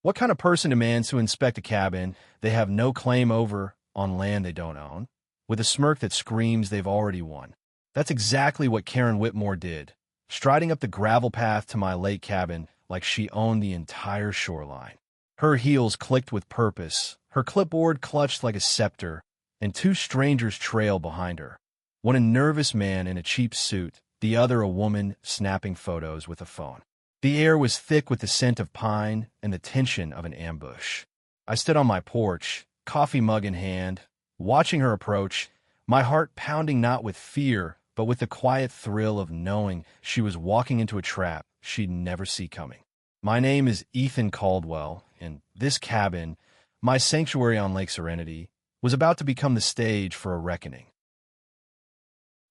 What kind of person demands to inspect a cabin they have no claim over on land they don't own, with a smirk that screams they've already won? That's exactly what Karen Whitmore did, striding up the gravel path to my lake cabin like she owned the entire shoreline. Her heels clicked with purpose, her clipboard clutched like a scepter, and two strangers trailed behind her. One a nervous man in a cheap suit, the other a woman snapping photos with a phone. The air was thick with the scent of pine and the tension of an ambush. I stood on my porch, coffee mug in hand, watching her approach, my heart pounding not with fear, but with the quiet thrill of knowing she was walking into a trap she'd never see coming. My name is Ethan Caldwell, and this cabin, my sanctuary on Lake Serenity, was about to become the stage for a reckoning.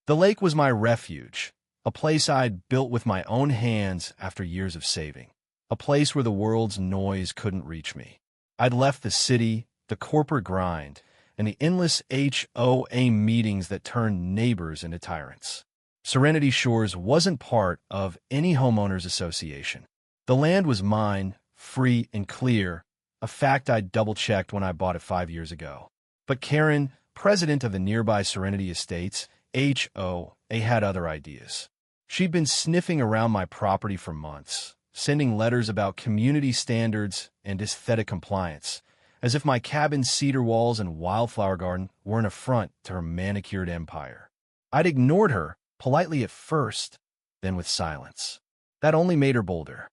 The lake was my refuge, a place I'd built with my own hands after years of saving, a place where the world's noise couldn't reach me. I'd left the city, the corporate grind, and the endless HOA meetings that turned neighbors into tyrants. Serenity Shores wasn't part of any homeowners association. The land was mine, free and clear, a fact I'd double-checked when I bought it 5 years ago. But Karen, president of the nearby Serenity Estates, HOA, had other ideas. She'd been sniffing around my property for months, sending letters about community standards and aesthetic compliance, as if my cabin's cedar walls and wildflower garden were an affront to her manicured empire. I'd ignored her, politely at first, then with silence. That only made her bolder.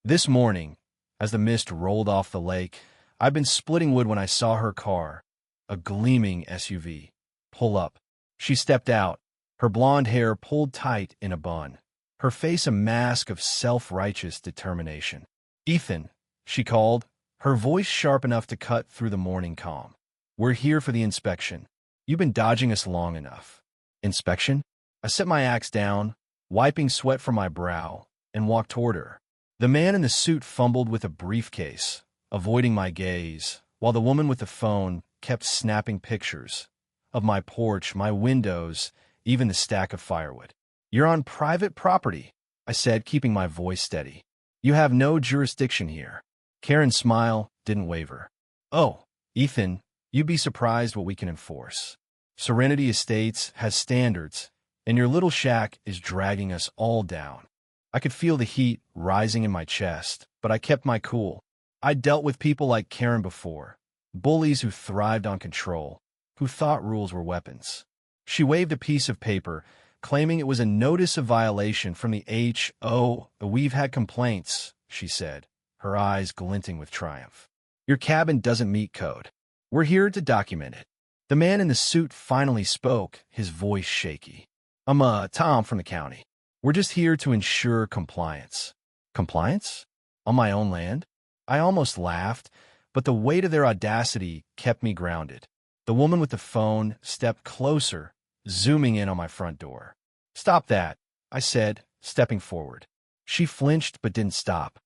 This morning, as the mist rolled off the lake, I'd been splitting wood when I saw her car, a gleaming SUV, pull up. She stepped out, her blonde hair pulled tight in a bun, her face a mask of self-righteous determination. "Ethan," she called, her voice sharp enough to cut through the morning calm. "We're here for the inspection. You've been dodging us long enough." "Inspection?" I set my axe down, wiping sweat from my brow, and walked toward her. The man in the suit fumbled with a briefcase, avoiding my gaze, while the woman with the phone kept snapping pictures of my porch, my windows, even the stack of firewood. "You're on private property," I said, keeping my voice steady. "You have no jurisdiction here." Karen's smile didn't waver. "Oh, Ethan, you'd be surprised what we can enforce. Serenity Estates has standards, and your little shack is dragging us all down." I could feel the heat rising in my chest, but I kept my cool. I'd dealt with people like Karen before, bullies who thrived on control, who thought rules were weapons. She waved a piece of paper, claiming it was a notice of violation from the HOA. "We've had complaints," she said, her eyes glinting with triumph. "Your cabin doesn't meet code. We're here to document it." The man in the suit finally spoke, his voice shaky. "I'm Tom from the county. We're just here to ensure compliance." "Compliance? On my own land?" I almost laughed, but the weight of their audacity kept me grounded. The woman with the phone stepped closer, zooming in on my front door. "Stop that," I said, stepping forward. She flinched but didn't stop.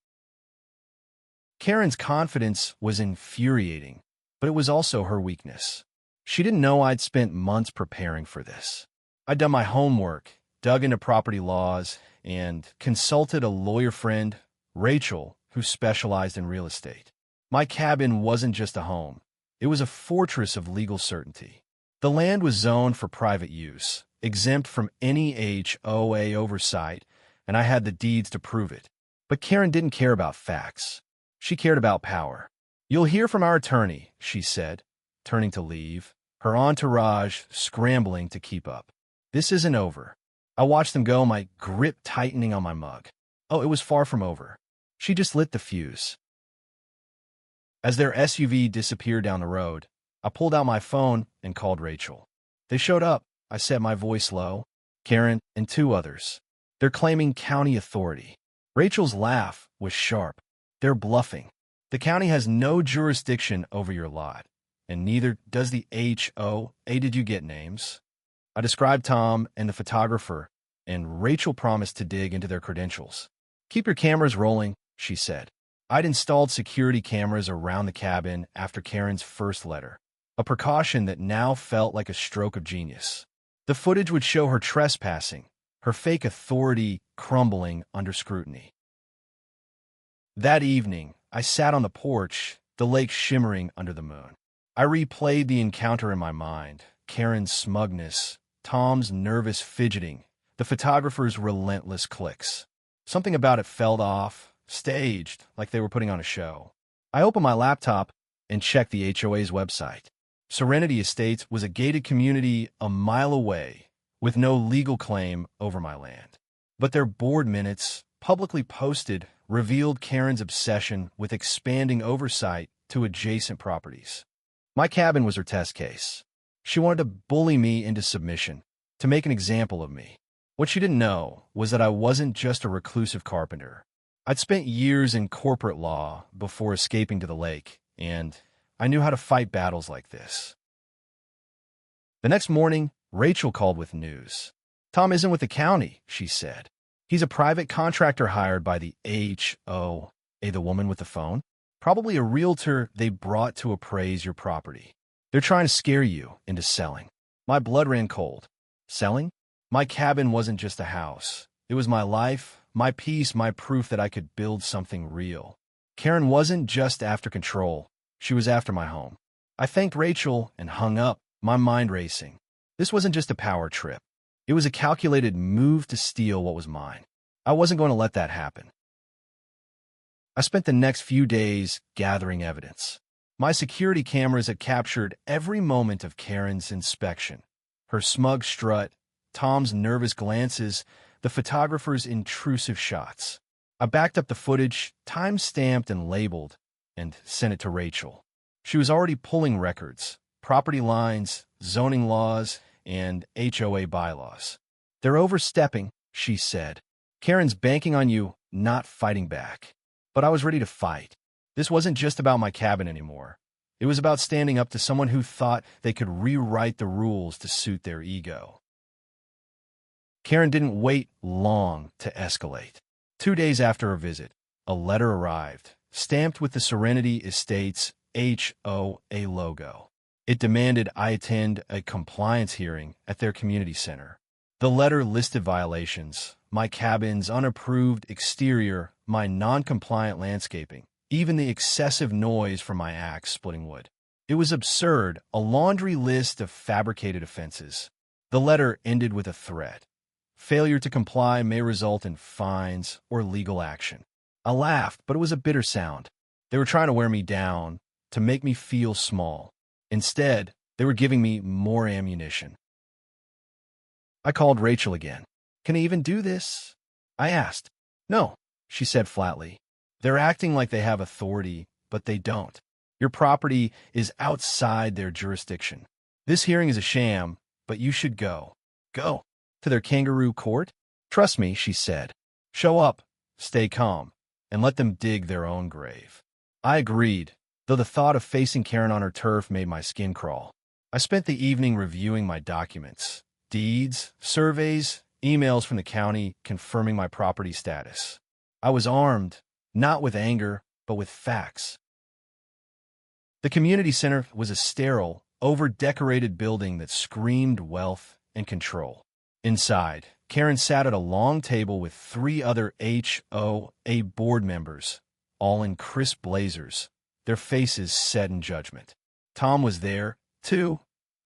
Karen's confidence was infuriating, but it was also her weakness. She didn't know I'd spent months preparing for this. I'd done my homework, dug into property laws, and consulted a lawyer friend, Rachel, who specialized in real estate. My cabin wasn't just a home. It was a fortress of legal certainty. The land was zoned for private use, exempt from any HOA oversight, and I had the deeds to prove it. But Karen didn't care about facts. She cared about power. "You'll hear from our attorney," she said, turning to leave, her entourage scrambling to keep up. "This isn't over." I watched them go, my grip tightening on my mug. Oh, it was far from over. She just lit the fuse. As their SUV disappeared down the road, I pulled out my phone and called Rachel. "They showed up," I said, my voice low. "Karen and two others. They're claiming county authority." Rachel's laugh was sharp. "They're bluffing. The county has no jurisdiction over your lot, and neither does the HOA. Did you get names?" I described Tom and the photographer, and Rachel promised to dig into their credentials. "Keep your cameras rolling," she said. I'd installed security cameras around the cabin after Karen's first letter, a precaution that now felt like a stroke of genius. The footage would show her trespassing, her fake authority crumbling under scrutiny. That evening, I sat on the porch, the lake shimmering under the moon. I replayed the encounter in my mind, Karen's smugness, Tom's nervous fidgeting, the photographer's relentless clicks. Something about it felt off, staged, like they were putting on a show. I opened my laptop and checked the HOA's website. Serenity Estates was a gated community a mile away, with no legal claim over my land. But their board minutes, publicly posted, revealed Karen's obsession with expanding oversight to adjacent properties. My cabin was her test case. She wanted to bully me into submission, to make an example of me. What she didn't know was that I wasn't just a reclusive carpenter. I'd spent years in corporate law before escaping to the lake, and I knew how to fight battles like this. The next morning, Rachel called with news. Tom isn't with the county, she said. He's a private contractor hired by the HOA, the woman with the phone. Probably a realtor they brought to appraise your property. They're trying to scare you into selling. My blood ran cold. Selling? My cabin wasn't just a house. It was my life, my peace, my proof that I could build something real. Karen wasn't just after control. She was after my home. I thanked Rachel and hung up, my mind racing. This wasn't just a power trip. It was a calculated move to steal what was mine. I wasn't going to let that happen. I spent the next few days gathering evidence. My security cameras had captured every moment of Karen's inspection. Her smug strut, Tom's nervous glances, the photographer's intrusive shots. I backed up the footage, time-stamped and labeled, and sent it to Rachel. She was already pulling records, property lines, zoning laws, and HOA bylaws. They're overstepping, she said. Karen's banking on you, not fighting back. But I was ready to fight. This wasn't just about my cabin anymore. It was about standing up to someone who thought they could rewrite the rules to suit their ego. Karen didn't wait long to escalate. 2 days after her visit, a letter arrived, stamped with the Serenity Estates HOA logo. It demanded I attend a compliance hearing at their community center. The letter listed violations, my cabin's unapproved exterior, my non-compliant landscaping, even the excessive noise from my axe splitting wood. It was absurd, a laundry list of fabricated offenses. The letter ended with a threat. Failure to comply may result in fines or legal action. I laughed, but it was a bitter sound. They were trying to wear me down, to make me feel small. Instead, they were giving me more ammunition. I called Rachel again. Can I even do this? I asked. No, she said flatly. They're acting like they have authority, but they don't. Your property is outside their jurisdiction. This hearing is a sham, but you should go. Go. To their kangaroo court? Trust me, she said. Show up, stay calm, and let them dig their own grave. I agreed, though the thought of facing Karen on her turf made my skin crawl. I spent the evening reviewing my documents, deeds, surveys, emails from the county confirming my property status. I was armed, not with anger, but with facts. The community center was a sterile, over-decorated building that screamed wealth and control. Inside, Karen sat at a long table with 3 other HOA board members, all in crisp blazers, their faces set in judgment. Tom was there, too,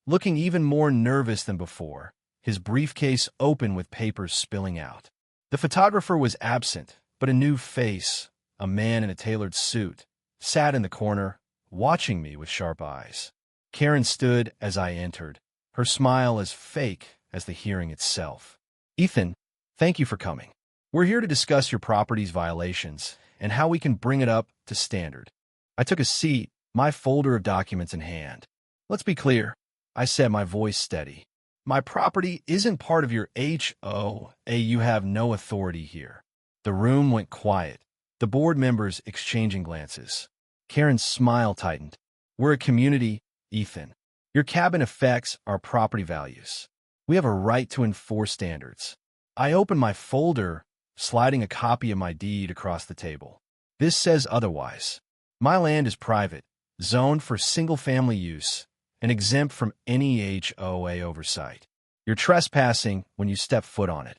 looking even more nervous than before, his briefcase open with papers spilling out. The photographer was absent, but a new face, a man in a tailored suit, sat in the corner, watching me with sharp eyes. Karen stood as I entered, her smile as fake as the hearing itself. Ethan, thank you for coming. We're here to discuss your property's violations and how we can bring it up to standard. I took a seat, my folder of documents in hand. Let's be clear, I said, my voice steady. My property isn't part of your HOA. You have no authority here. The room went quiet, the board members exchanging glances. Karen's smile tightened. We're a community, Ethan. Your cabin affects our property values. We have a right to enforce standards. I opened my folder, sliding a copy of my deed across the table. This says otherwise. My land is private, zoned for single-family use, and exempt from any HOA oversight. You're trespassing when you step foot on it.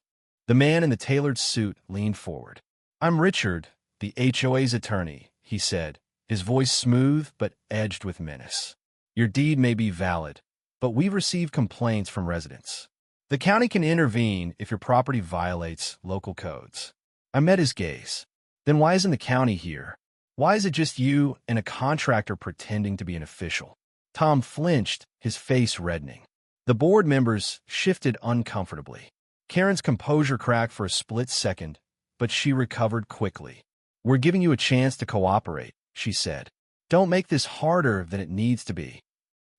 The man in the tailored suit leaned forward. I'm Richard, the HOA's attorney, he said, his voice smooth but edged with menace. Your deed may be valid, but we've received complaints from residents. The county can intervene if your property violates local codes. I met his gaze. Then why isn't the county here? Why is it just you and a contractor pretending to be an official? Tom flinched, his face reddening. The board members shifted uncomfortably. Karen's composure cracked for a split second, but she recovered quickly. We're giving you a chance to cooperate, she said. Don't make this harder than it needs to be.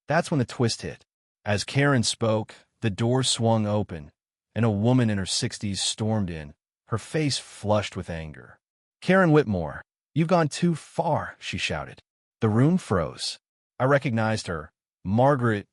That's when the twist hit. As Karen spoke, the door swung open, and a woman in her 60s stormed in, her face flushed with anger. Karen Whitmore, you've gone too far, she shouted. The room froze. I recognized her. Margaret,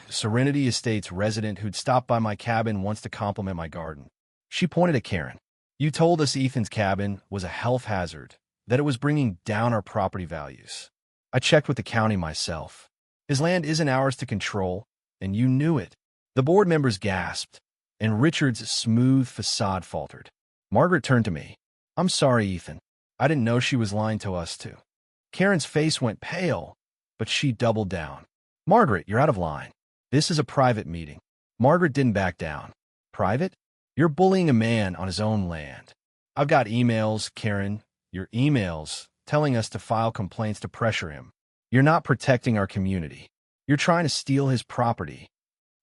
Serenity Estates resident who'd stopped by my cabin once to compliment my garden. She pointed at Karen. You told us Ethan's cabin was a health hazard, that it was bringing down our property values. I checked with the county myself. His land isn't ours to control, and you knew it. The board members gasped, and Richard's smooth facade faltered. Margaret turned to me. I'm sorry, Ethan. I didn't know she was lying to us, too. Karen's face went pale, but she doubled down. Margaret, you're out of line. This is a private meeting. Margaret didn't back down. Private? You're bullying a man on his own land. I've got emails, Karen, your emails, telling us to file complaints to pressure him. You're not protecting our community. You're trying to steal his property.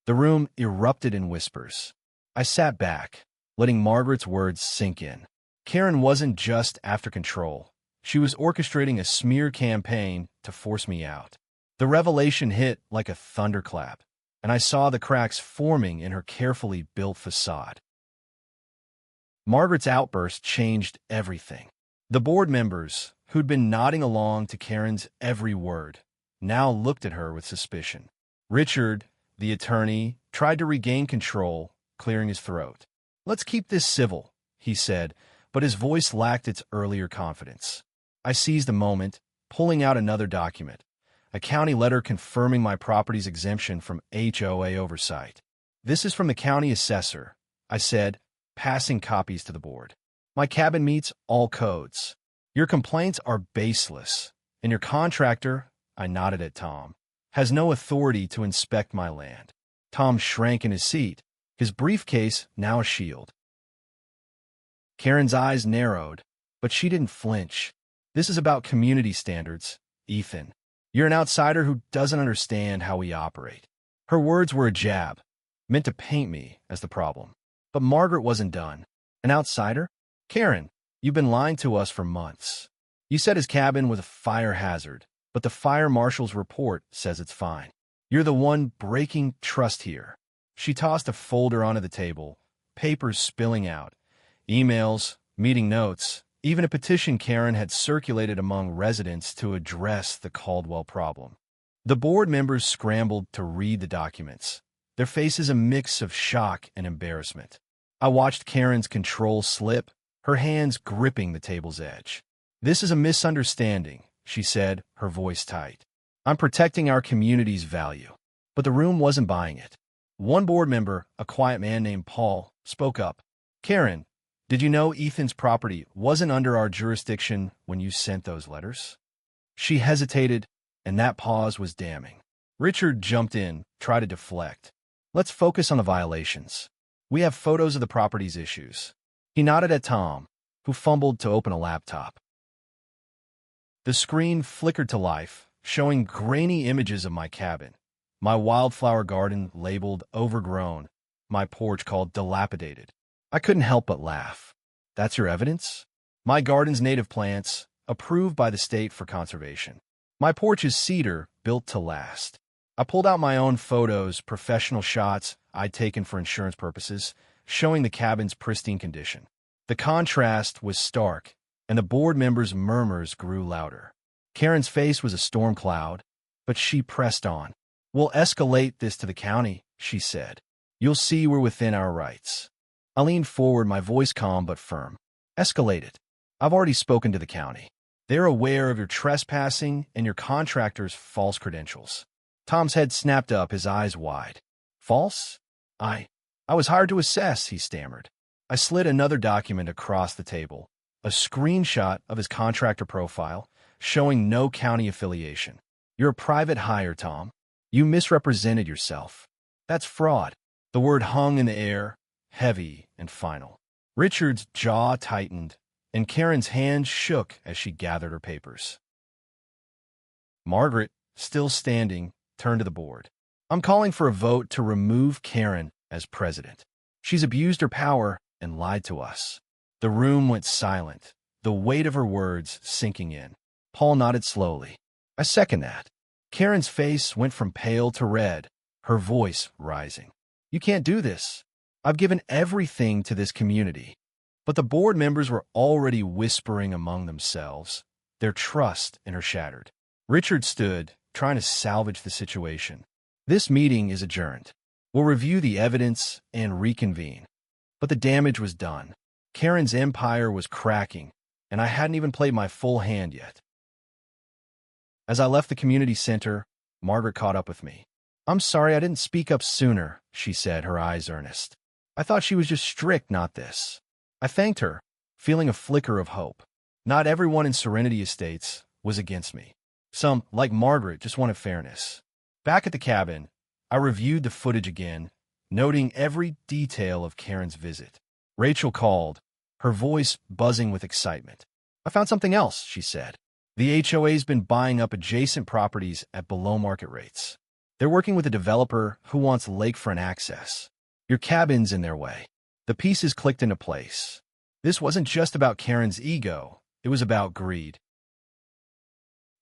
The room erupted in whispers. I sat back, letting Margaret's words sink in. Karen wasn't just after control. She was orchestrating a smear campaign to force me out. The revelation hit like a thunderclap, and I saw the cracks forming in her carefully built facade. Margaret's outburst changed everything. The board members, who'd been nodding along to Karen's every word, now looked at her with suspicion. Richard, the attorney, tried to regain control, clearing his throat. Let's keep this civil, he said, but his voice lacked its earlier confidence. I seized a moment, pulling out another document, a county letter confirming my property's exemption from HOA oversight. This is from the county assessor, I said, passing copies to the board. My cabin meets all codes. Your complaints are baseless, and your contractor, I nodded at Tom, has no authority to inspect my land. Tom shrank in his seat, his briefcase now a shield. Karen's eyes narrowed, but she didn't flinch. This is about community standards, Ethan. You're an outsider who doesn't understand how we operate. Her words were a jab, meant to paint me as the problem. But Margaret wasn't done. An outsider? Karen, you've been lying to us for months. You said his cabin was a fire hazard, but the fire marshal's report says it's fine. You're the one breaking trust here. She tossed a folder onto the table, papers spilling out, emails, meeting notes, even a petition Karen had circulated among residents to address the Caldwell problem. The board members scrambled to read the documents, their faces a mix of shock and embarrassment. I watched Karen's control slip, her hands gripping the table's edge. This is a misunderstanding, she said, her voice tight. I'm protecting our community's value. But the room wasn't buying it. One board member, a quiet man named Paul, spoke up. Karen, did you know Ethan's property wasn't under our jurisdiction when you sent those letters? She hesitated, and that pause was damning. Richard jumped in, tried to deflect. Let's focus on the violations. We have photos of the property's issues. He nodded at Tom, who fumbled to open a laptop. The screen flickered to life, showing grainy images of my cabin, my wildflower garden labeled overgrown, my porch called dilapidated. I couldn't help but laugh. That's your evidence? My garden's native plants, approved by the state for conservation. My porch is cedar, built to last. I pulled out my own photos, professional shots I'd taken for insurance purposes, showing the cabin's pristine condition. The contrast was stark, and the board members' murmurs grew louder. Karen's face was a storm cloud, but she pressed on. We'll escalate this to the county, she said. You'll see we're within our rights. I leaned forward, my voice calm but firm. Escalate it. I've already spoken to the county. They're aware of your trespassing and your contractor's false credentials. Tom's head snapped up, his eyes wide. False? I was hired to assess, he stammered. I slid another document across the table, a screenshot of his contractor profile showing no county affiliation. You're a private hire, Tom. You misrepresented yourself. That's fraud. The word hung in the air, heavy and final. Richard's jaw tightened, and Karen's hand shook as she gathered her papers. Margaret, still standing, turned to the board. I'm calling for a vote to remove Karen as president. She's abused her power and lied to us. The room went silent, the weight of her words sinking in. Paul nodded slowly. I second that. Karen's face went from pale to red, her voice rising. You can't do this. I've given everything to this community. But the board members were already whispering among themselves, their trust in her shattered. Richard stood, trying to salvage the situation. This meeting is adjourned. We'll review the evidence and reconvene. But the damage was done. Karen's empire was cracking, and I hadn't even played my full hand yet. As I left the community center, Margaret caught up with me. I'm sorry I didn't speak up sooner, she said, her eyes earnest. I thought she was just strict, not this. I thanked her, feeling a flicker of hope. Not everyone in Serenity Estates was against me. Some, like Margaret, just wanted fairness. Back at the cabin, I reviewed the footage again, noting every detail of Karen's visit. Rachel called, her voice buzzing with excitement. I found something else, she said. The HOA's been buying up adjacent properties at below-market rates. They're working with a developer who wants lakefront access. Your cabin's in their way. The pieces clicked into place. This wasn't just about Karen's ego. It was about greed.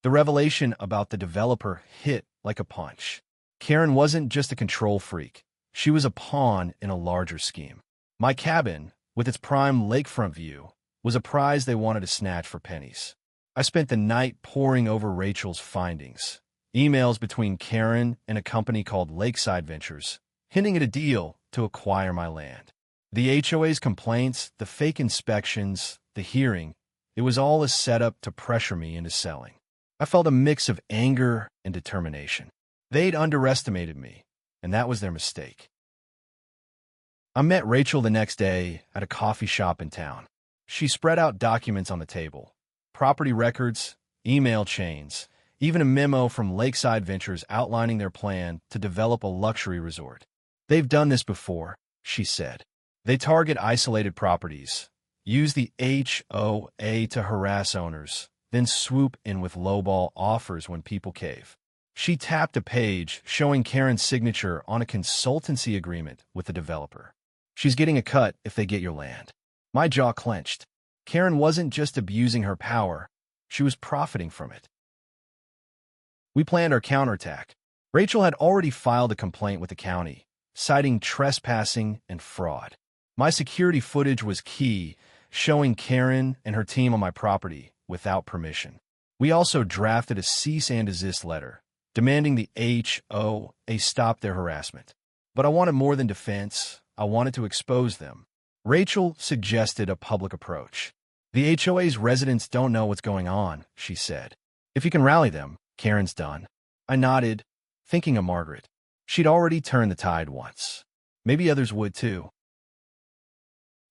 The revelation about the developer hit like a punch. Karen wasn't just a control freak. She was a pawn in a larger scheme. My cabin, with its prime lakefront view, was a prize they wanted to snatch for pennies. I spent the night poring over Rachel's findings, emails between Karen and a company called Lakeside Ventures, hinting at a deal to acquire my land. The HOA's complaints, the fake inspections, the hearing, it was all a setup to pressure me into selling. I felt a mix of anger and determination. They'd underestimated me, and that was their mistake. I met Rachel the next day at a coffee shop in town. She spread out documents on the table. Property records, email chains, even a memo from Lakeside Ventures outlining their plan to develop a luxury resort. They've done this before, she said. They target isolated properties, use the HOA to harass owners, then swoop in with lowball offers when people cave. She tapped a page showing Karen's signature on a consultancy agreement with the developer. She's getting a cut if they get your land. My jaw clenched. Karen wasn't just abusing her power, she was profiting from it. We planned our counterattack. Rachel had already filed a complaint with the county, citing trespassing and fraud. My security footage was key, showing Karen and her team on my property without permission. We also drafted a cease and desist letter, demanding the HOA stop their harassment. But I wanted more than defense. I wanted to expose them. Rachel suggested a public approach. The HOA's residents don't know what's going on, she said. If you can rally them, Karen's done. I nodded, thinking of Margaret. She'd already turned the tide once. Maybe others would too.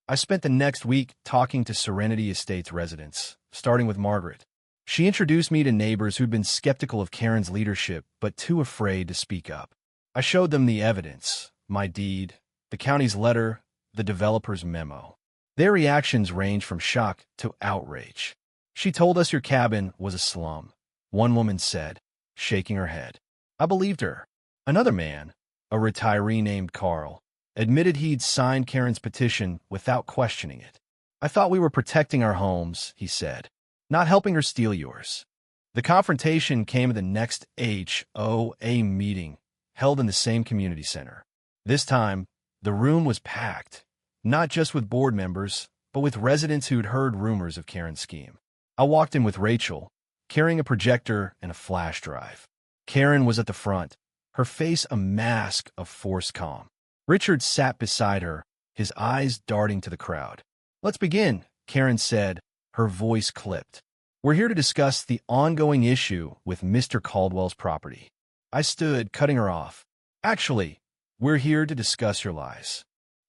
I spent the next week talking to Serenity Estates residents, starting with Margaret. She introduced me to neighbors who'd been skeptical of Karen's leadership but too afraid to speak up. I showed them the evidence, my deed, the county's letter, the developer's memo. Their reactions ranged from shock to outrage. She told us your cabin was a slum, one woman said, shaking her head. I believed her. Another man, a retiree named Carl, admitted he'd signed Karen's petition without questioning it. I thought we were protecting our homes, he said, not helping her steal yours. The confrontation came at the next HOA meeting, held in the same community center. This time, the room was packed, not just with board members, but with residents who'd heard rumors of Karen's scheme. I walked in with Rachel, carrying a projector and a flash drive. Karen was at the front, her face a mask of forced calm. Richard sat beside her, his eyes darting to the crowd. Let's begin, Karen said, her voice clipped. We're here to discuss the ongoing issue with Mr. Caldwell's property. I stood, cutting her off. Actually, we're here to discuss your lies.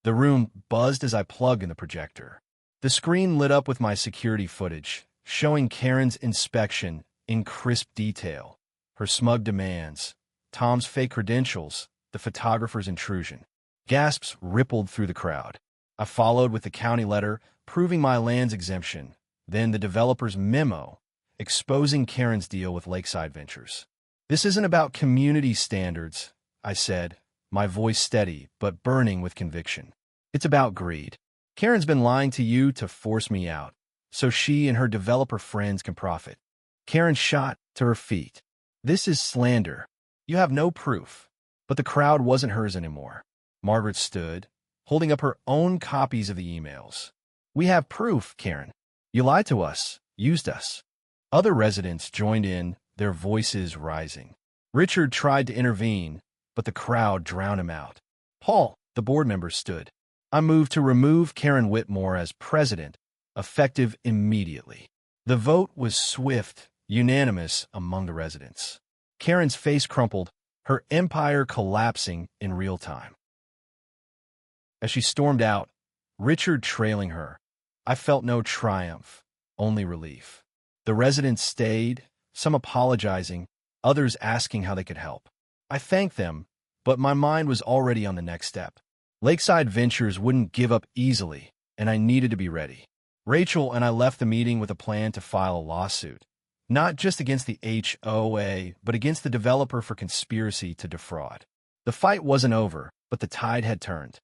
The room buzzed as I plugged in the projector. The The screen lit up with my security footage, showing Karen's inspection in crisp detail, her smug demands, Tom's fake credentials, the photographer's intrusion. Gasps rippled through the crowd. I followed with the county letter proving my land's exemption, then the developer's memo exposing Karen's deal with Lakeside Ventures. This isn't about community standards, I said, my voice steady but burning with conviction. It's about greed. Karen's been lying to you to force me out, so she and her developer friends can profit. Karen shot to her feet. This is slander. You have no proof. But the crowd wasn't hers anymore. Margaret stood, holding up her own copies of the emails. We have proof, Karen. You lied to us, used us. Other residents joined in, their voices rising. Richard tried to intervene, but the crowd drowned him out. Paul, the board member, stood. I moved to remove Karen Whitmore as president, effective immediately. The vote was swift, unanimous among the residents. Karen's face crumpled, her empire collapsing in real time. As she stormed out, Richard trailing her, I felt no triumph, only relief. The residents stayed, some apologizing, others asking how they could help. I thanked them, but my mind was already on the next step. Lakeside Ventures wouldn't give up easily, and I needed to be ready. Rachel and I left the meeting with a plan to file a lawsuit, not just against the HOA, but against the developer for conspiracy to defraud. The fight wasn't over, but the tide had turned.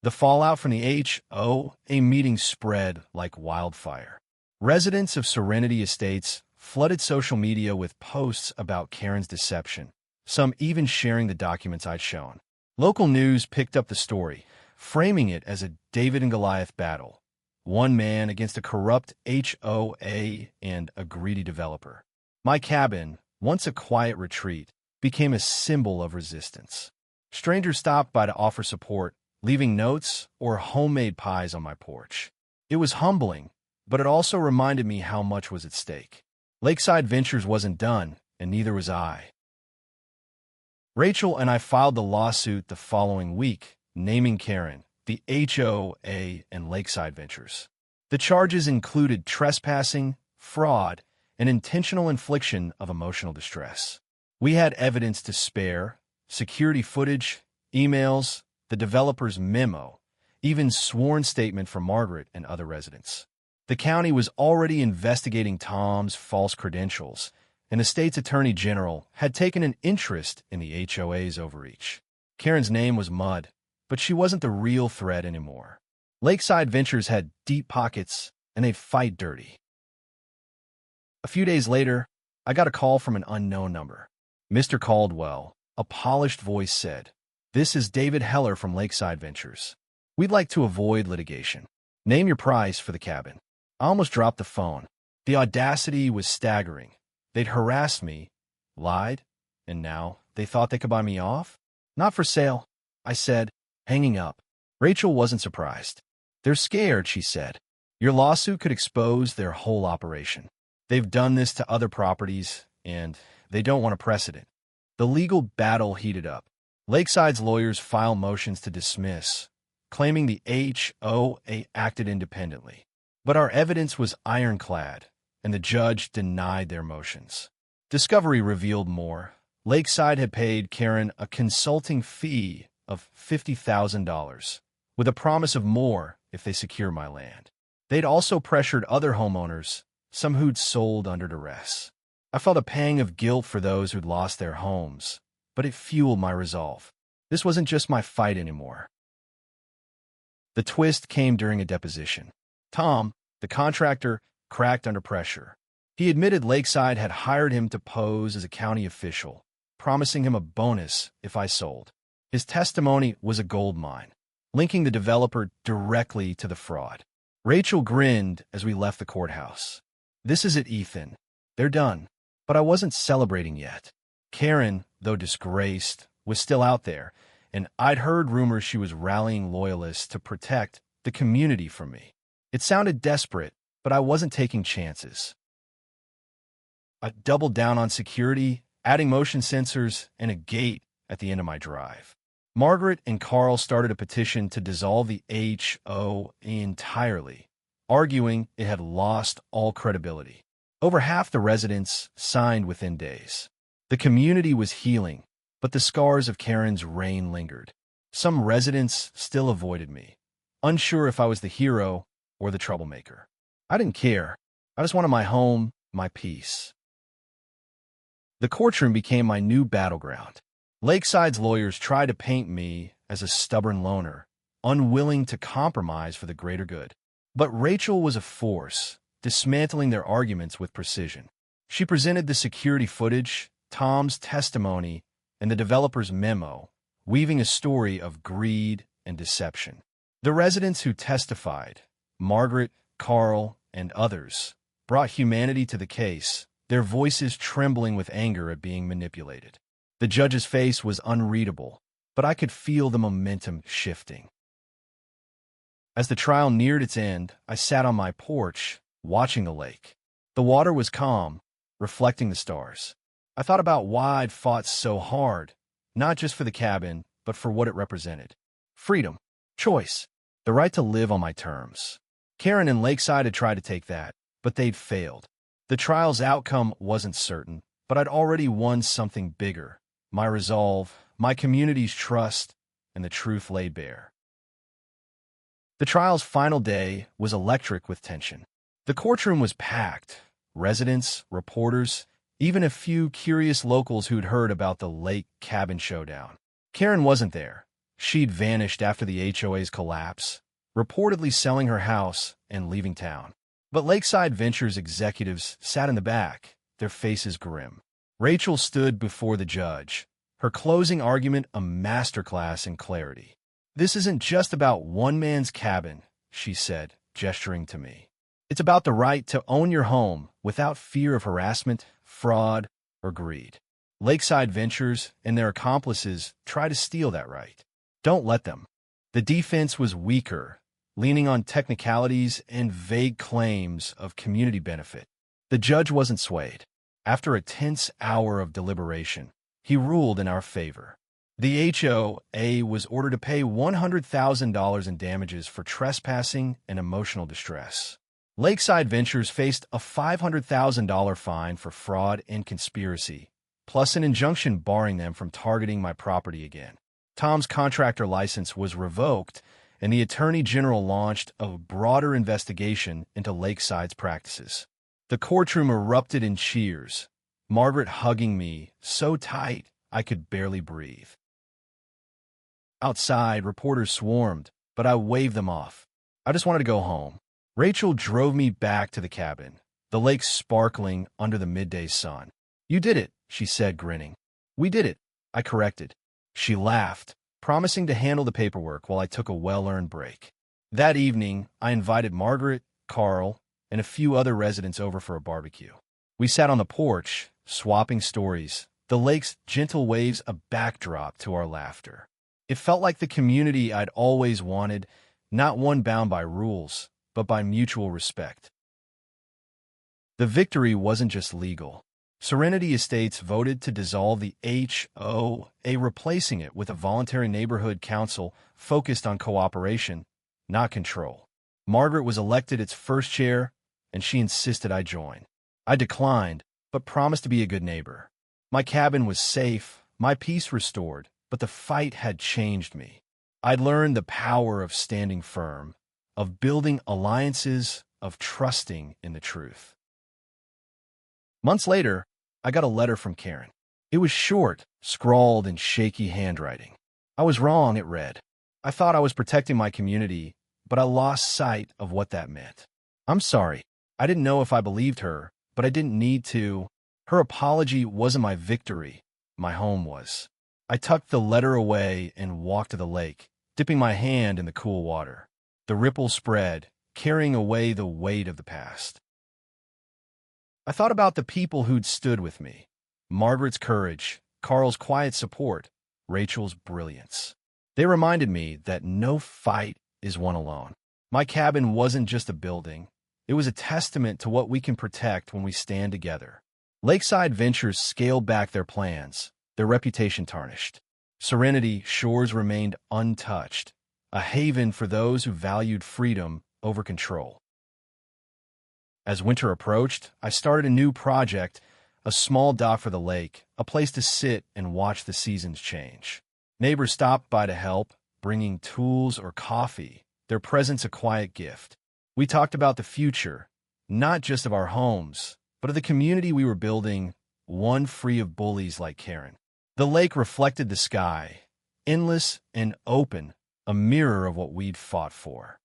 The fallout from the HOA meeting spread like wildfire. Residents of Serenity Estates flooded social media with posts about Karen's deception, some even sharing the documents I'd shown. Local news picked up the story, framing it as a David and Goliath battle, one man against a corrupt HOA and a greedy developer. My cabin, once a quiet retreat, became a symbol of resistance. Strangers stopped by to offer support, leaving notes or homemade pies on my porch. It was humbling, but it also reminded me how much was at stake. Lakeside Ventures wasn't done, and neither was I. Rachel and I filed the lawsuit the following week, naming Karen, the HOA, and Lakeside Ventures. The charges included trespassing, fraud, and intentional infliction of emotional distress. We had evidence to spare, security footage, emails, the developer's memo, even sworn statement from Margaret and other residents. The county was already investigating Tom's false credentials, and the state's attorney general had taken an interest in the HOA's overreach. Karen's name was mud, but she wasn't the real threat anymore. Lakeside Ventures had deep pockets, and they'd fight dirty. A few days later, I got a call from an unknown number. Mr. Caldwell, a polished voice said, "This is David Heller from Lakeside Ventures. We'd like to avoid litigation. Name your price for the cabin." I almost dropped the phone. The audacity was staggering. They'd harassed me, lied, and now they thought they could buy me off? Not for sale, I said, hanging up. Rachel wasn't surprised. They're scared, she said. Your lawsuit could expose their whole operation. They've done this to other properties, and they don't want a precedent. The legal battle heated up. Lakeside's lawyers filed motions to dismiss, claiming the HOA acted independently. But our evidence was ironclad, and the judge denied their motions. Discovery revealed more. Lakeside had paid Karen a consulting fee of $50,000, with a promise of more if they secure my land. They'd also pressured other homeowners, some who'd sold under duress. I felt a pang of guilt for those who'd lost their homes, but it fueled my resolve. This wasn't just my fight anymore. The twist came during a deposition. Tom, the contractor, cracked under pressure. He admitted Lakeside had hired him to pose as a county official, promising him a bonus if I sold. His testimony was a goldmine, linking the developer directly to the fraud. Rachel grinned as we left the courthouse. This is it, Ethan. They're done. But I wasn't celebrating yet. Karen, though disgraced, was still out there, and I'd heard rumors she was rallying loyalists to protect the community from me. It sounded desperate, but I wasn't taking chances. I doubled down on security, adding motion sensors and a gate at the end of my drive. Margaret and Carl started a petition to dissolve the HOA entirely, arguing it had lost all credibility. Over half the residents signed within days. The community was healing, but the scars of Karen's reign lingered. Some residents still avoided me, unsure if I was the hero or the troublemaker. I didn't care. I just wanted my home, my peace. The courtroom became my new battleground. Lakeside's lawyers tried to paint me as a stubborn loner, unwilling to compromise for the greater good. But Rachel was a force, dismantling their arguments with precision. She presented the security footage, Tom's testimony, and the developer's memo, weaving a story of greed and deception. The residents who testified, Margaret, Carl, and others, brought humanity to the case, their voices trembling with anger at being manipulated. The judge's face was unreadable, but I could feel the momentum shifting. As the trial neared its end, I sat on my porch, watching the lake. The water was calm, reflecting the stars. I thought about why I'd fought so hard, not just for the cabin, but for what it represented. Freedom, choice, the right to live on my terms. Karen and Lakeside had tried to take that, but they'd failed. The trial's outcome wasn't certain, but I'd already won something bigger. My resolve, my community's trust, and the truth laid bare. The trial's final day was electric with tension. The courtroom was packed. Residents, reporters, even a few curious locals who'd heard about the lake cabin showdown. Karen wasn't there. She'd vanished after the HOA's collapse, reportedly selling her house and leaving town. But Lakeside Ventures executives sat in the back, their faces grim. Rachel stood before the judge, her closing argument a masterclass in clarity. "This isn't just about one man's cabin," she said, gesturing to me. "It's about the right to own your home without fear of harassment, fraud, or greed. Lakeside Ventures and their accomplices try to steal that right. Don't let them." The defense was weaker, leaning on technicalities and vague claims of community benefit. The judge wasn't swayed. After a tense hour of deliberation, he ruled in our favor. The HOA was ordered to pay $100,000 in damages for trespassing and emotional distress. Lakeside Ventures faced a $500,000 fine for fraud and conspiracy, plus an injunction barring them from targeting my property again. Tom's contractor license was revoked, and the Attorney General launched a broader investigation into Lakeside's practices. The courtroom erupted in cheers, Margaret hugging me so tight I could barely breathe. Outside, reporters swarmed, but I waved them off. I just wanted to go home. Rachel drove me back to the cabin, the lake sparkling under the midday sun. "You did it," she said, grinning. "We did it," I corrected. She laughed, promising to handle the paperwork while I took a well-earned break. That evening, I invited Margaret, Carl, and a few other residents over for a barbecue. We sat on the porch, swapping stories, the lake's gentle waves a backdrop to our laughter. It felt like the community I'd always wanted, not one bound by rules, but by mutual respect. The victory wasn't just legal. Serenity Estates voted to dissolve the HOA, replacing it with a voluntary neighborhood council focused on cooperation, not control. Margaret was elected its first chair, and she insisted I join. I declined, but promised to be a good neighbor. My cabin was safe, my peace restored, but the fight had changed me. I'd learned the power of standing firm, of building alliances, of trusting in the truth. Months later, I got a letter from Karen. It was short, scrawled in shaky handwriting. I was wrong, it read. I thought I was protecting my community, but I lost sight of what that meant. "I'm sorry. I didn't know if I believed her, but I didn't need to. Her apology wasn't my victory. My home was." I tucked the letter away and walked to the lake, dipping my hand in the cool water. The ripples spread, carrying away the weight of the past. I thought about the people who'd stood with me. Margaret's courage, Carl's quiet support, Rachel's brilliance. They reminded me that no fight is won alone. My cabin wasn't just a building. It was a testament to what we can protect when we stand together. Lakeside Ventures scaled back their plans, their reputation tarnished. Serenity shores remained untouched, a haven for those who valued freedom over control. As winter approached, I started a new project, a small dock for the lake, a place to sit and watch the seasons change. Neighbors stopped by to help, bringing tools or coffee, their presence a quiet gift. We talked about the future, not just of our homes, but of the community we were building, one free of bullies like Karen. The lake reflected the sky, endless and open, a mirror of what we'd fought for.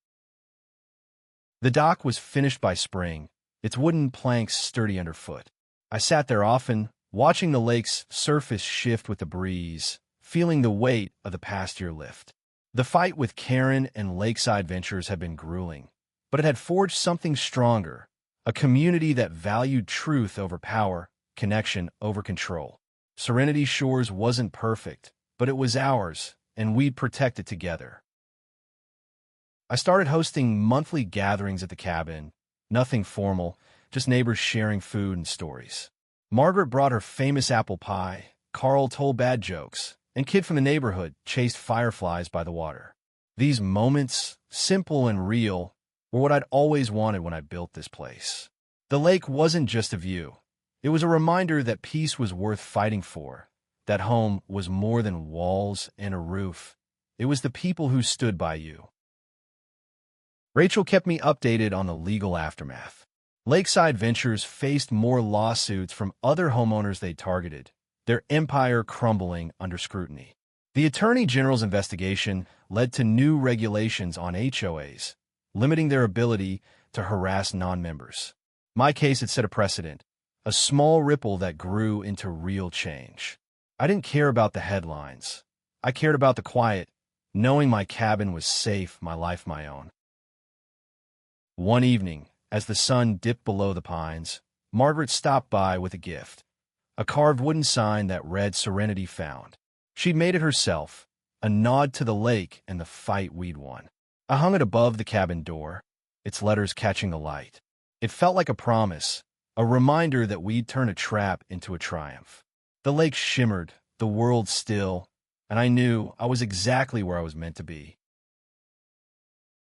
The dock was finished by spring, its wooden planks sturdy underfoot. I sat there often, watching the lake's surface shift with the breeze, feeling the weight of the past year lift. The fight with Karen and Lakeside Ventures had been grueling, but it had forged something stronger, a community that valued truth over power, connection over control. Serenity Shores wasn't perfect, but it was ours, and we'd protect it together. I started hosting monthly gatherings at the cabin, nothing formal, just neighbors sharing food and stories. Margaret brought her famous apple pie, Carl told bad jokes, and kid from the neighborhood chased fireflies by the water. These moments, simple and real, were what I'd always wanted when I built this place. The lake wasn't just a view. It was a reminder that peace was worth fighting for, that home was more than walls and a roof. It was the people who stood by you. Rachel kept me updated on the legal aftermath. Lakeside Ventures faced more lawsuits from other homeowners they targeted, their empire crumbling under scrutiny. The Attorney General's investigation led to new regulations on HOAs, limiting their ability to harass non-members. My case had set a precedent, a small ripple that grew into real change. I didn't care about the headlines. I cared about the quiet, knowing my cabin was safe, my life my own. One evening, as the sun dipped below the pines, Margaret stopped by with a gift, a carved wooden sign that read Serenity Found. She'd made it herself, a nod to the lake and the fight we'd won. I hung it above the cabin door, its letters catching the light. It felt like a promise, a reminder that we'd turn a trap into a triumph. The lake shimmered, the world still, and I knew I was exactly where I was meant to be.